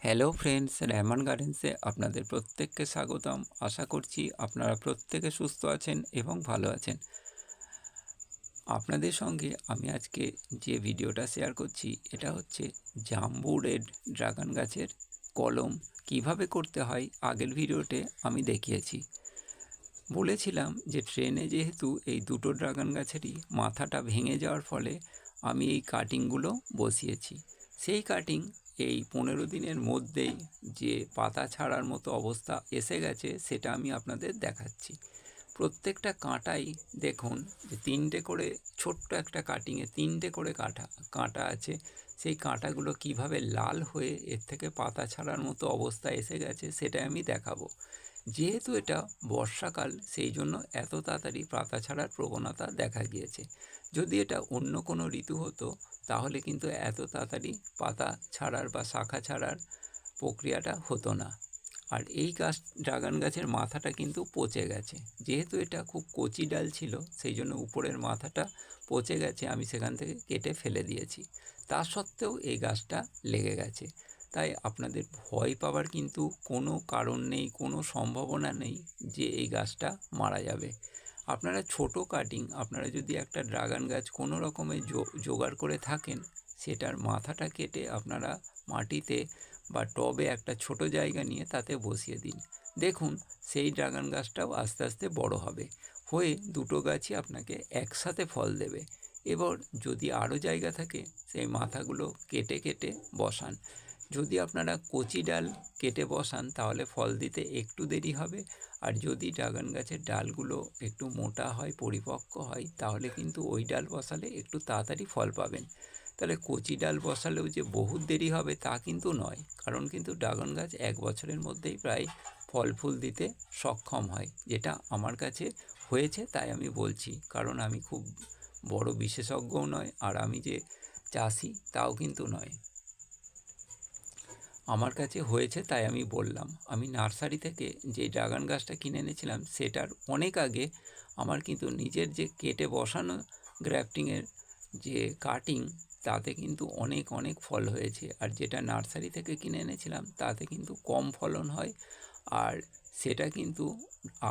Hello friends, Rehman গার্ডেন্সে আপনাদের প্রত্যেককে স্বাগতম। আশা করছি আপনারা প্রত্যেকে সুস্থ আছেন এবং ভালো আছেন। আপনাদের সঙ্গে আমি আজকে যে ভিডিওটা শেয়ার করছি এটা হচ্ছে জাম্বু রেড ড্রাগন গাছের কলম কিভাবে করতে হয়। আগের ভিডিওতে আমি দেখিয়েছি, বলেছিলাম যে ট্রেনে যেহেতু এই দুটো ড্রাগন গাছেরই মাথাটা ভেঙে যাওয়ার ফলে আমি এই কাটিংগুলো বসিয়েছি। সেই কাটিং এই 15 দিনের মধ্যেই যে পাতা ছাড়ার মতো অবস্থা এসে গেছে সেটা আমি আপনাদের দেখাচ্ছি। প্রত্যেকটা কাঁটাই দেখুন যে তিনটে করে, ছোট্ট একটা কাটিংয়ে তিনটে করে কাঁটা আছে। সেই কাঁটাগুলো কিভাবে লাল হয়ে এর থেকে পাতা ছাড়ার মতো অবস্থা এসে গেছে সেটাই আমি দেখাবো। যেহেতু এটা বর্ষাকাল, সেই জন্য এত তাড়াতাড়ি পাতা ছাড়ার প্রবণতা দেখা গিয়েছে। যদি এটা অন্য কোনো ঋতু হতো তাহলে কিন্তু এত তাড়াতাড়ি পাতা ছাড়ার বা শাখা ছাড়ার প্রক্রিয়াটা হতো না। আর এই ড্রাগন গাছের মাথাটা কিন্তু পচে গেছে। যেহেতু এটা খুব কচি ডাল ছিল সেই জন্য উপরের মাথাটা পচে গেছে, আমি সেখান থেকে কেটে ফেলে দিয়েছি। তা সত্ত্বেও এই গাছটা লেগে গেছে। তাই আপনাদের ভয় পাওয়ার কিন্তু কোনো কারণ নেই, কোনো সম্ভাবনা নেই যে এই গাছটা মারা যাবে। আপনারা ছোট কাটিং, আপনারা যদি একটা ড্রাগন গাছ কোনো রকমে জোগাড় করে থাকেন, সেটার মাথাটা কেটে আপনারা মাটিতে বা টবে একটা ছোট জায়গা নিয়ে তাতে বসিয়ে দিন। দেখুন সেই ড্রাগন গাছটাও আস্তে আস্তে বড় হবে, হয়ে দুটো গাছই আপনাকে একসাথে ফল দেবে। এবার যদি আরও জায়গা থাকে সেই মাথাগুলো কেটে কেটে বসান। যদি আপনারা কচি ডাল কেটে বসান তাহলে ফল দিতে একটু দেরি হবে। আর যদি ড্রাগন গাছের ডালগুলো একটু মোটা হয়, পরিপক্ক হয়, তাহলে কিন্তু ওই ডাল বসালে একটু তাড়াতাড়ি ফল পাবেন। তাহলে কচি ডাল বসালেও যে বহুত দেরি হবে তা কিন্তু নয়, কারণ কিন্তু ড্রাগন গাছ 1 বছরের মধ্যেই প্রায় ফল ফুল দিতে সক্ষম হয়, যেটা আমার কাছে হয়েছে তাই আমি বলছি। কারণ আমি খুব বড় বিশেষজ্ঞও নয়, আর আমি যে চাষি তাও কিন্তু নয়। আমার কাছে হয়েছে তাই আমি বললাম। আমি নার্সারি থেকে যে ড্রাগন গাছটা কিনে এনেছিলাম সেটার অনেক আগে আমার কিন্তু নিজের যে কেটে বসানো গ্রাফটিংয়ের যে কাটিং, তাতে কিন্তু অনেক অনেক ফল হয়েছে। আর যেটা নার্সারি থেকে কিনে এনেছিলাম তাতে কিন্তু কম ফলন হয়। আর সেটা কিন্তু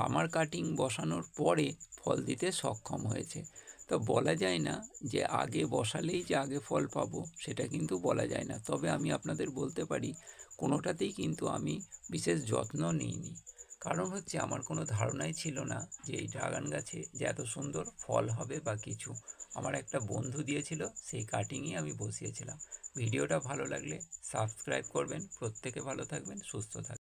আমার কাটিং বসানোর পরে ফল দিতে সক্ষম হয়েছে। তো বলা যায় না যে আগে বসালেই যে আগে ফল পাবো, সেটা কিন্তু বলা যায় না। তবে আমি আপনাদের বলতে পারি কোনোটাতেই কিন্তু আমি বিশেষ যত্ন নিইনি। কারণ হচ্ছে আমার কোনো ধারণাই ছিল না যে এই ড্রাগন গাছে যে এত সুন্দর ফল হবে বা কিছু। আমার একটা বন্ধু দিয়েছিল, সেই কাটিংই আমি বসিয়েছিলাম। ভিডিওটা ভালো লাগলে সাবস্ক্রাইব করবেন। প্রত্যেকে ভালো থাকবেন, সুস্থ থাকবেন।